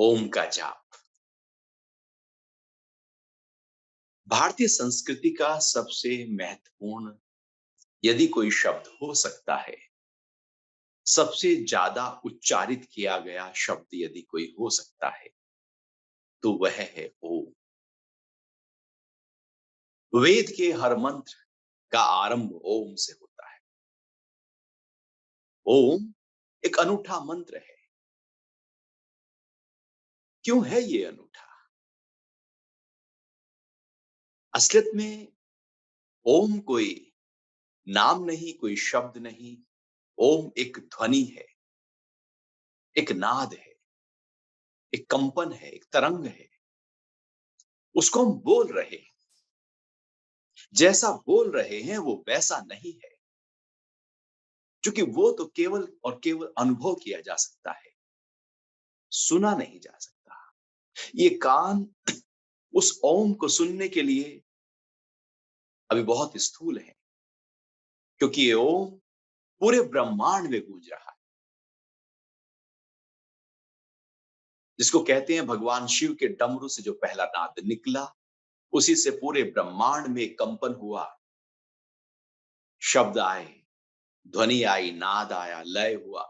ओम का जाप भारतीय संस्कृति का सबसे महत्वपूर्ण यदि कोई शब्द हो सकता है, सबसे ज्यादा उच्चारित किया गया शब्द यदि कोई हो सकता है, तो वह है ओम। वेद के हर मंत्र का आरंभ ओम से होता है। ओम एक अनूठा मंत्र है। क्यों है ये अनूठा? असलियत में ओम कोई नाम नहीं, कोई शब्द नहीं। ओम एक ध्वनि है, एक नाद है, एक कंपन है, एक तरंग है। उसको हम बोल रहे हैं, जैसा बोल रहे हैं वो वैसा नहीं है, क्योंकि वो तो केवल और केवल अनुभव किया जा सकता है, सुना नहीं जा सकता। ये कान उस ओम को सुनने के लिए अभी बहुत स्थूल है, क्योंकि ये ओम पूरे ब्रह्मांड में गूंज रहा है। जिसको कहते हैं भगवान शिव के डमरू से जो पहला नाद निकला, उसी से पूरे ब्रह्मांड में कंपन हुआ, शब्द आए, ध्वनि आई, नाद आया, लय हुआ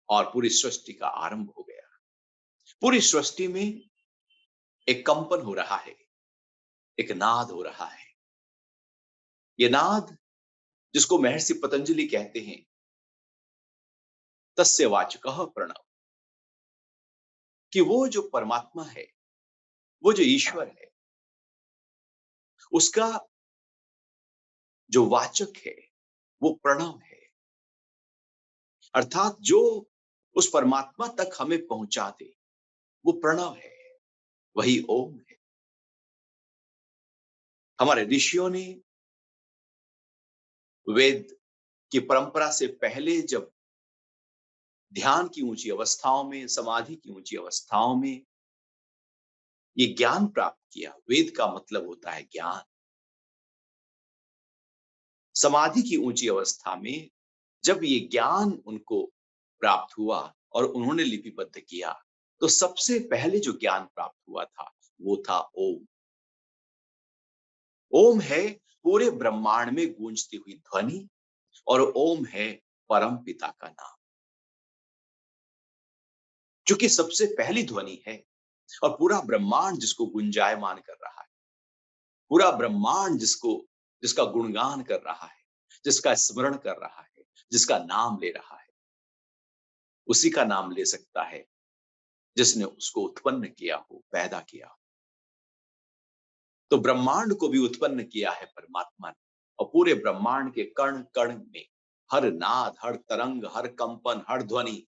और पूरी सृष्टि का आरंभ हो गया। पूरी सृष्टि में एक कंपन हो रहा है, एक नाद हो रहा है। ये नाद जिसको महर्षि पतंजलि कहते हैं, तस्य वाचकः प्रणव, कि वो जो परमात्मा है, वो जो ईश्वर है, उसका जो वाचक है वो प्रणव है। अर्थात जो उस परमात्मा तक हमें पहुंचा दे वो प्रणव है, वही ओम है। हमारे ऋषियों ने वेद की परंपरा से पहले जब ध्यान की ऊंची अवस्थाओं में, समाधि की ऊंची अवस्थाओं में ये ज्ञान प्राप्त किया। वेद का मतलब होता है ज्ञान। समाधि की ऊंची अवस्था में जब ये ज्ञान उनको प्राप्त हुआ और उन्होंने लिपिबद्ध किया, तो सबसे पहले जो ज्ञान प्राप्त हुआ था वो था ओम। ओम है पूरे ब्रह्मांड में गूंजती हुई ध्वनि, और ओम है परम पिता का नाम। क्योंकि सबसे पहली ध्वनि है और पूरा ब्रह्मांड जिसको गुंजायमान कर रहा है, पूरा ब्रह्मांड जिसका गुणगान कर रहा है, जिसका स्मरण कर रहा है, जिसका नाम ले रहा है, उसी का नाम ले सकता है जिसने उसको उत्पन्न किया हो, पैदा किया हो। तो ब्रह्मांड को भी उत्पन्न किया है परमात्मा ने, और पूरे ब्रह्मांड के कण कण में हर नाद, हर तरंग, हर कंपन, हर ध्वनि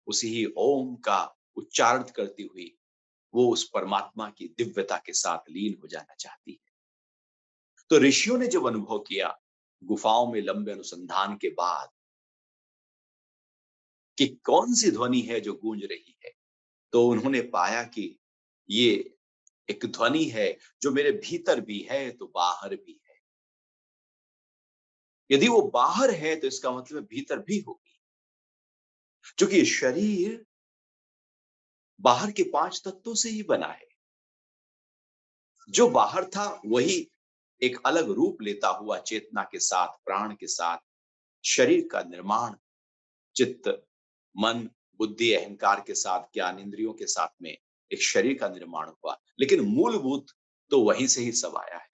उसी ही ओम का उच्चारण करती हुई वो उस परमात्मा की दिव्यता के साथ लीन हो जाना चाहती है। तो ऋषियों ने जब अनुभव किया गुफाओं में लंबे अनुसंधान के बाद कि कौन सी ध्वनि है जो गूंज रही है, तो उन्होंने पाया कि ये एक ध्वनि है जो मेरे भीतर भी है तो बाहर भी है। यदि वो बाहर है तो इसका मतलब भीतर भी होगी, क्योंकि शरीर बाहर के 5 तत्वों से ही बना है। जो बाहर था वही एक अलग रूप लेता हुआ चेतना के साथ, प्राण के साथ शरीर का निर्माण, चित्त, मन, बुद्धि, अहंकार के साथ, ज्ञान इंद्रियों के साथ में एक शरीर का निर्माण हुआ, लेकिन मूलभूत तो वहीं से ही सब आया है।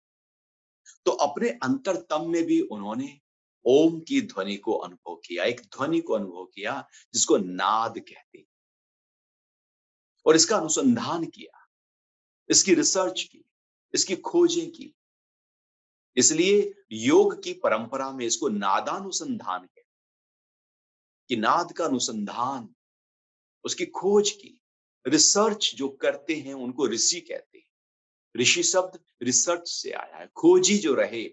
तो अपने अंतरतम में भी उन्होंने ओम की ध्वनि को अनुभव किया, एक ध्वनि को अनुभव किया जिसको नाद कहते हैं, और इसका अनुसंधान किया, इसकी रिसर्च की, इसकी खोजें की। इसलिए योग की परंपरा में इसको नादानुसंधान कहते हैं, कि नाद का अनुसंधान, उसकी खोज की, रिसर्च जो करते हैं उनको ऋषि कहते हैं। ऋषि शब्द रिसर्च से आया है। खोजी जो रहे,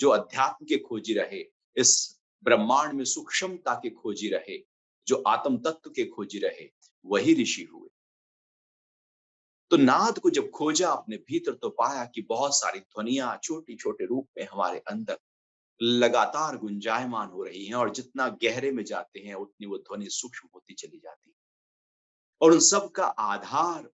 जो अध्यात्म के खोजी रहे, इस ब्रह्मांड में सूक्ष्मता के खोजी रहे, जो आत्म तत्व के खोजी रहे, वही ऋषि हुए। तो नाद को जब खोजा अपने भीतर, तो पाया कि बहुत सारी ध्वनियां छोटे छोटे रूप में हमारे अंदर लगातार गुंजायमान हो रही हैं, और जितना गहरे में जाते हैं उतनी वो ध्वनि सूक्ष्म होती चली जाती है। और उन सब का आधार